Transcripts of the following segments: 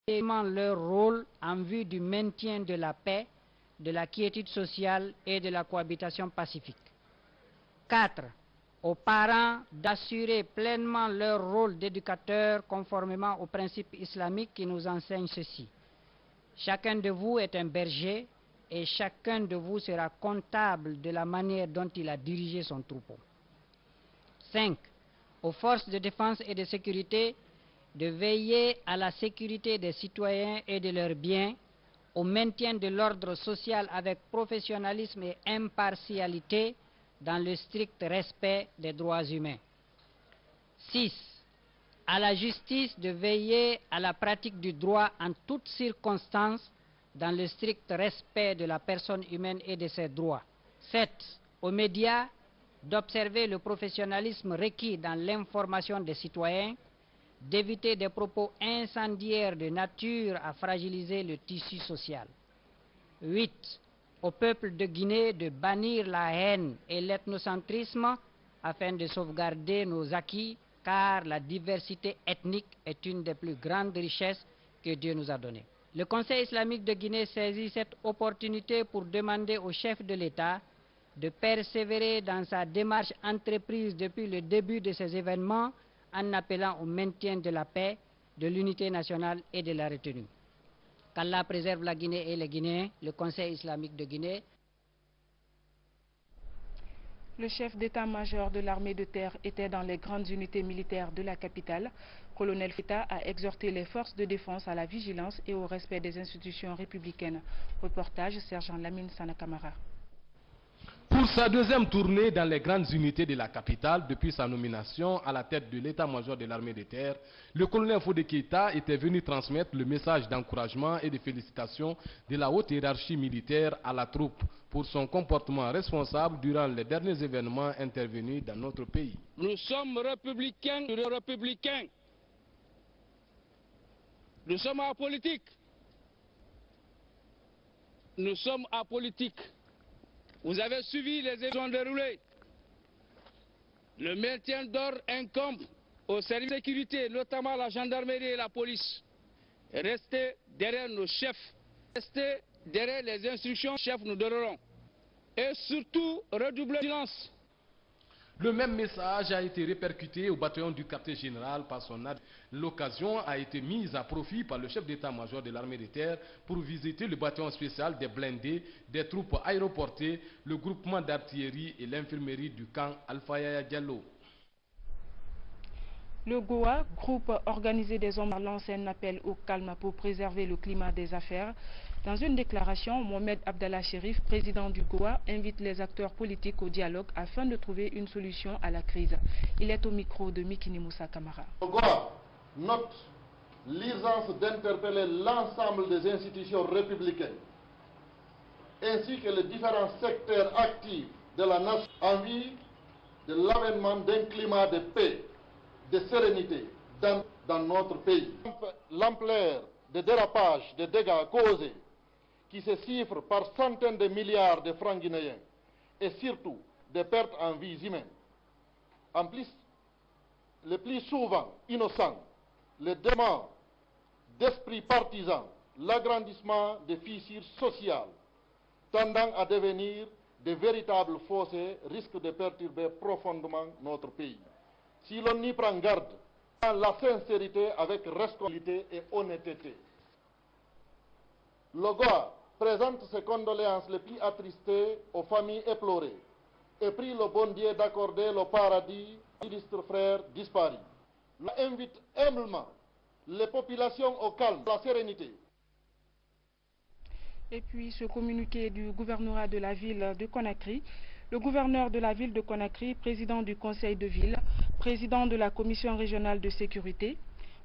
leur rôle en vue du maintien de la paix, de la quiétude sociale et de la cohabitation pacifique. 4. Aux parents d'assurer pleinement leur rôle d'éducateur conformément aux principes islamiques qui nous enseignent ceci. Chacun de vous est un berger et chacun de vous sera comptable de la manière dont il a dirigé son troupeau. 5. Aux forces de défense et de sécurité de veiller à la sécurité des citoyens et de leurs biens, au maintien de l'ordre social avec professionnalisme et impartialité dans le strict respect des droits humains. 6. À la justice de veiller à la pratique du droit en toutes circonstances dans le strict respect de la personne humaine et de ses droits. 7. Aux médias d'observer le professionnalisme requis dans l'information des citoyens, d'éviter des propos incendiaires de nature à fragiliser le tissu social. 8. Au peuple de Guinée de bannir la haine et l'ethnocentrisme afin de sauvegarder nos acquis, car la diversité ethnique est une des plus grandes richesses que Dieu nous a données. Le Conseil islamique de Guinée saisit cette opportunité pour demander au chef de l'État de persévérer dans sa démarche entreprise depuis le début de ces événements en appelant au maintien de la paix, de l'unité nationale et de la retenue. Qu'Allah préserve la Guinée et les Guinéens, le Conseil islamique de Guinée. Le chef d'état-major de l'armée de terre était dans les grandes unités militaires de la capitale. Colonel Fita a exhorté les forces de défense à la vigilance et au respect des institutions républicaines. Reportage Sergent Lamine Sanakamara. Pour sa deuxième tournée dans les grandes unités de la capitale, depuis sa nomination à la tête de l'état-major de l'armée de terre, le colonel Fodé Keïta était venu transmettre le message d'encouragement et de félicitations de la haute hiérarchie militaire à la troupe pour son comportement responsable durant les derniers événements intervenus dans notre pays. Nous sommes républicains. Nous sommes apolitiques. Nous sommes apolitiques. Vous avez suivi les événements déroulés. Le maintien d'ordre incombe aux services de sécurité, notamment la gendarmerie et la police. Restez derrière nos chefs. Restez derrière les instructions que les chefs nous donneront. Et surtout, redoubler de vigilance. Le même message a été répercuté au bataillon du quartier général par son adjoint. L'occasion a été mise à profit par le chef d'état-major de l'armée de terre pour visiter le bataillon spécial des blindés, des troupes aéroportées, le groupement d'artillerie et l'infirmerie du camp Alpha Yaya Diallo. Le GOA, groupe organisé des hommes, lance un appel au calme pour préserver le climat des affaires. Dans une déclaration, Mohamed Abdallah Chérif, président du GOA, invite les acteurs politiques au dialogue afin de trouver une solution à la crise. Il est au micro de Mikini Moussa Kamara. Le GOA note l'urgence d'interpeller l'ensemble des institutions républicaines ainsi que les différents secteurs actifs de la nation en vue de l'avènement d'un climat de paix, de sérénité dans notre pays. L'ampleur des dérapages, des dégâts causés, qui se chiffrent par centaines de milliards de francs guinéens, et surtout des pertes en vies humaines. En plus, le plus souvent innocents, le dément d'esprit partisan, l'agrandissement des fissures sociales, tendant à devenir de véritables fossés, risquent de perturber profondément notre pays. Si l'on y prend garde, la sincérité avec responsabilité et honnêteté. Le GOA présente ses condoléances les plus attristées aux familles éplorées et prie le bon Dieu d'accorder le paradis à l'illustre frère disparu. Il invite humblement les populations au calme, à la sérénité. Et puis ce communiqué du gouvernorat de la ville de Conakry. Le gouverneur de la ville de Conakry, président du conseil de ville, président de la commission régionale de sécurité,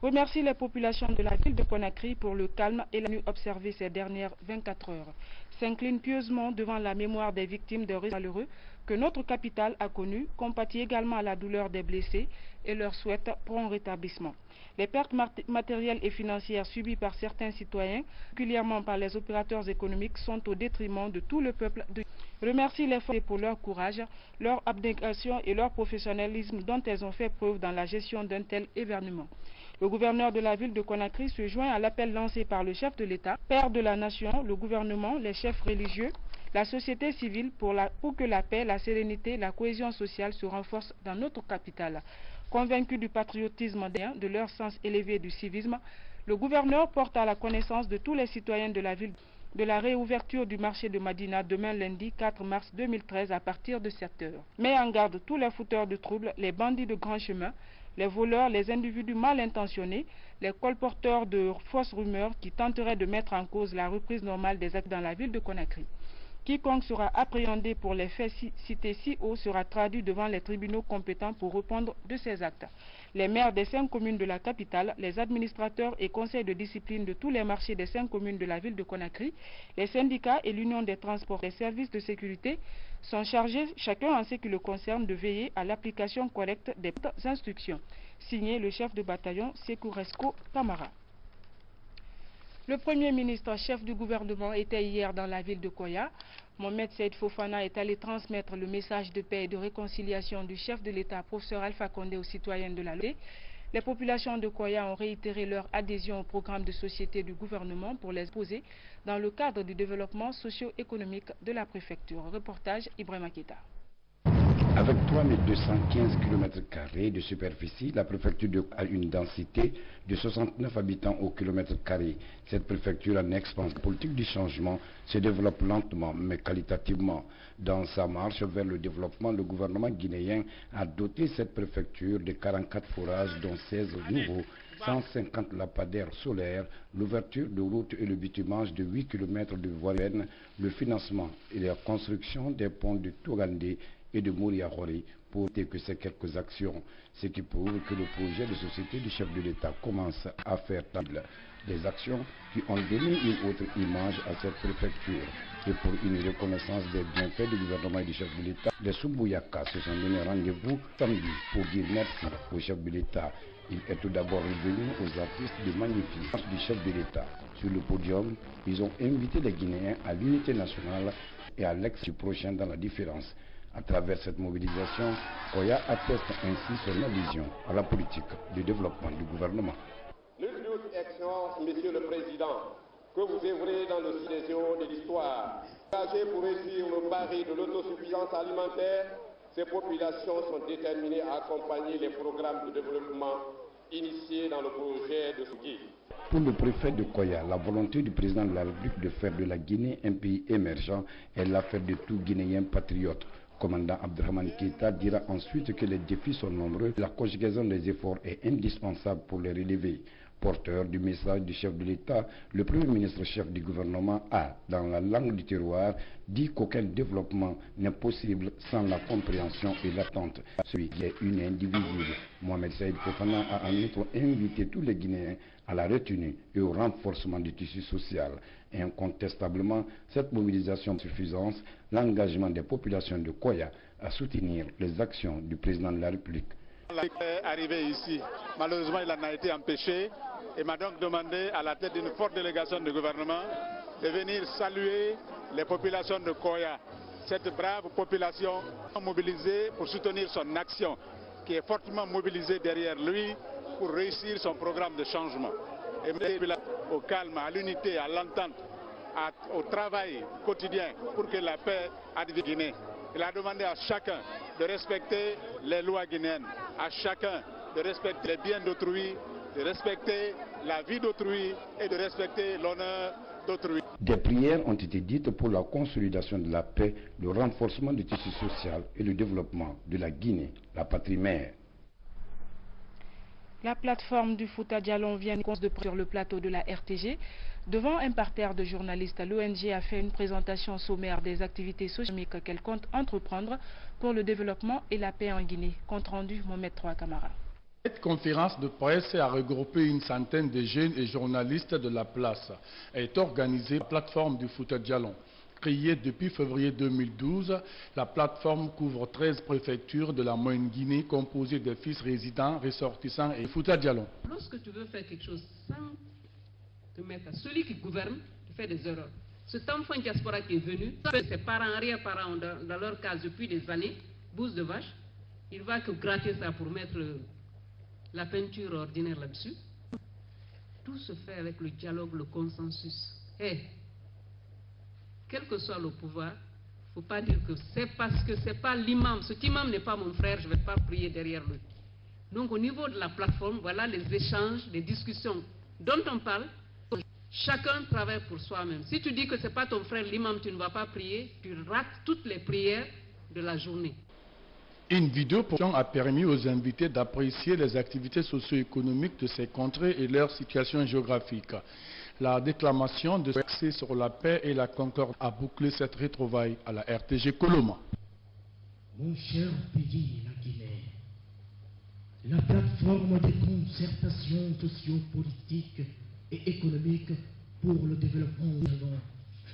remercie les populations de la ville de Conakry pour le calme et la nuit observée ces dernières 24 heures. S'incline pieusement devant la mémoire des victimes de risques malheureux que notre capitale a connus, compatit également à la douleur des blessés et leur souhaite prompt rétablissement. Les pertes matérielles et financières subies par certains citoyens, particulièrement par les opérateurs économiques, sont au détriment de tout le peuple. Remercie les forces pour leur courage, leur abnégation et leur professionnalisme dont elles ont fait preuve dans la gestion d'un tel événement. Le gouverneur de la ville de Conakry se joint à l'appel lancé par le chef de l'État, père de la nation, le gouvernement, les chefs religieux, la société civile pour que la paix, la sérénité, la cohésion sociale se renforcent dans notre capitale. Convaincu du patriotisme de leur sens élevé du civisme, le gouverneur porte à la connaissance de tous les citoyens de la ville de la réouverture du marché de Madina demain lundi 4 mars 2013 à partir de 7 h. Met en garde tous les fouteurs de troubles, les bandits de grand chemin, les voleurs, les individus mal intentionnés, les colporteurs de fausses rumeurs qui tenteraient de mettre en cause la reprise normale des actes dans la ville de Conakry. Quiconque sera appréhendé pour les faits cités si haut sera traduit devant les tribunaux compétents pour répondre de ces actes. Les maires des 5 communes de la capitale, les administrateurs et conseils de discipline de tous les marchés des 5 communes de la ville de Conakry, les syndicats et l'union des transports et services de sécurité sont chargés, chacun en ce qui le concerne, de veiller à l'application correcte des instructions. Signé le chef de bataillon Sekouresco Kamara. Le Premier ministre, chef du gouvernement, était hier dans la ville de Koya. Mohamed Saïd Fofana est allé transmettre le message de paix et de réconciliation du chef de l'État, professeur Alpha Condé, aux citoyens de la ville. Les populations de Koya ont réitéré leur adhésion au programme de société du gouvernement pour les poser dans le cadre du développement socio-économique de la préfecture. Reportage Ibrahima Keita. Avec 3215 km² de superficie, la préfecture a une densité de 69 habitants au km². Cette préfecture en expansion politique du changement se développe lentement mais qualitativement. Dans sa marche vers le développement, le gouvernement guinéen a doté cette préfecture de 44 forages dont 16 nouveaux, 150 lampadaires solaires, l'ouverture de routes et le bitumage de 8 km de voies urbaines, le financement et la construction des ponts de Tougandé et de Mouriahori pour que ces quelques actions, ce qui prouve que le projet de société du chef de l'État commence à faire table. Des actions qui ont donné une autre image à cette préfecture. Et pour une reconnaissance des bienfaits du gouvernement et du chef de l'État, les Soubouyaka se sont donné rendez-vous samedi pour dire merci au chef de l'État. Il est tout d'abord revenu aux artistes de magnificence du chef de l'État. Sur le podium, ils ont invité les Guinéens à l'unité nationale et à l'ex du prochain dans la différence. À travers cette mobilisation, Koya atteste ainsi son adhésion à la politique de développement du gouvernement. Nul doute, Excellence, Monsieur le Président, que vous œuvrez dans le sillon de l'histoire. Engagées pour réussir le pari de l'autosuffisance alimentaire, ces populations sont déterminées à accompagner les programmes de développement initiés dans le projet de Sougui. Pour le préfet de Koya, la volonté du président de la République de faire de la Guinée un pays émergent est l'affaire de tout Guinéen patriote. Commandant Abdrahmane Keita dira ensuite que les défis sont nombreux. La conjugaison des efforts est indispensable pour les relever. Porteur du message du chef de l'État, le Premier ministre chef du gouvernement a, dans la langue du terroir, dit qu'aucun développement n'est possible sans la compréhension et l'attente. Celui qui est une indivisible. Mohamed Saïd Fofana a en outre invité tous les Guinéens à la retenue et au renforcement du tissu social. Et incontestablement, cette mobilisation de suffisance, l'engagement des populations de Koya à soutenir les actions du président de la République. Est arrivé ici. Malheureusement, il en a été empêché et m'a donc demandé, à la tête d'une forte délégation du gouvernement, de venir saluer les populations de Koya. Cette brave population mobilisée pour soutenir son action, qui est fortement mobilisée derrière lui pour réussir son programme de changement. Et au calme, à l'unité, à l'entente, au travail quotidien pour que la paix advienne en Guinée. Il a demandé à chacun de respecter les lois guinéennes, à chacun de respecter les biens d'autrui, de respecter la vie d'autrui et de respecter l'honneur d'autrui. Des prières ont été dites pour la consolidation de la paix, le renforcement du tissu social et le développement de la Guinée, la patrie mère. La plateforme du Fouta Djallon vient sur le plateau de la RTG. Devant un parterre de journalistes, l'ONG a fait une présentation sommaire des activités socio-économiques qu'elle compte entreprendre pour le développement et la paix en Guinée. Compte rendu, Mohamed III Camara. Cette conférence de presse a regroupé une centaine de jeunes et journalistes de la place. Elle est organisée par la plateforme du Fouta Djallon. Créée depuis février 2012, la plateforme couvre 13 préfectures de la moyenne Guinée composées de fils résidents, ressortissants et Fouta Djallon. Lorsque tu veux faire quelque chose sans te mettre à celui qui gouverne, tu fais des erreurs. Cet enfant diaspora qui est venu, ses parents, arrière-parents, dans leur cas depuis des années, bouse de vache, il va que gratter ça pour mettre la peinture ordinaire là-dessus. tout se fait avec le dialogue, le consensus. Et, quel que soit le pouvoir, il ne faut pas dire que c'est parce que ce n'est pas l'imam. Cet imam n'est pas mon frère, je ne vais pas prier derrière lui. Donc au niveau de la plateforme, voilà les échanges, les discussions dont on parle. Chacun travaille pour soi-même. Si tu dis que ce n'est pas ton frère l'imam, tu ne vas pas prier, tu rates toutes les prières de la journée. Une vidéo a permis aux invités d'apprécier les activités socio-économiques de ces contrées et leur situation géographique. La déclamation de l'accès sur la paix et la concorde a bouclé cette retrouvaille à la RTG Coloma. Mon cher pays, la Guinée, la plateforme de concertation sociopolitique et économique pour le développement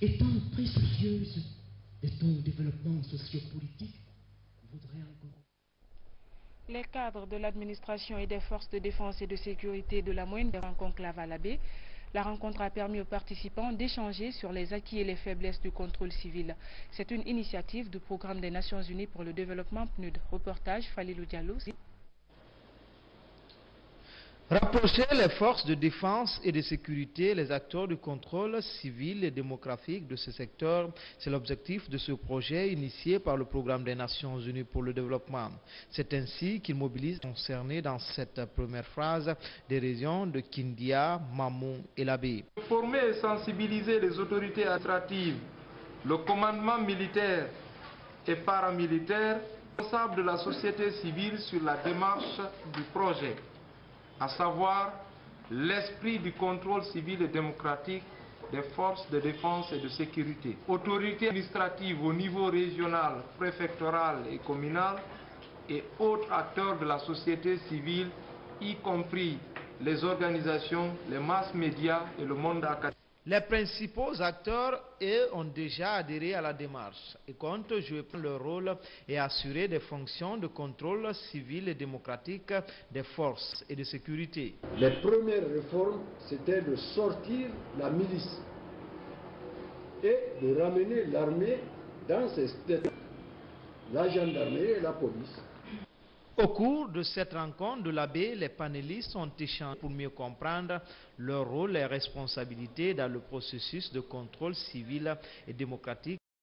étant très soucieuse de ton développement sociopolitique, voudrait encore... Les cadres de l'administration et des forces de défense et de sécurité de la moyenne en conclave à la baie. La rencontre a permis aux participants d'échanger sur les acquis et les faiblesses du contrôle civil. C'est une initiative du Programme des Nations Unies pour le développement PNUD. Reportage Falilou Diallo. Rapprocher les forces de défense et de sécurité, les acteurs du contrôle civil et démographique de ce secteur, c'est l'objectif de ce projet initié par le Programme des Nations Unies pour le développement. C'est ainsi qu'il mobilise les concernés dans cette première phase des régions de Kindia, Mamou et Labé. Former et sensibiliser les autorités administratives, le commandement militaire et paramilitaire, responsables de la société civile sur la démarche du projet, à savoir l'esprit du contrôle civil et démocratique des forces de défense et de sécurité. Autorités administratives au niveau régional, préfectoral et communal et autres acteurs de la société civile, y compris les organisations, les masses médias et le monde académique. Les principaux acteurs, eux, ont déjà adhéré à la démarche et comptent jouer leur rôle et assurer des fonctions de contrôle civil et démocratique des forces et de sécurité. Les premières réformes, c'était de sortir la milice et de ramener l'armée dans ses statuts, la gendarmerie et la police. Au cours de cette rencontre de l'AB, les panélistes ont échangé pour mieux comprendre leur rôle et responsabilités dans le processus de contrôle civil et démocratique.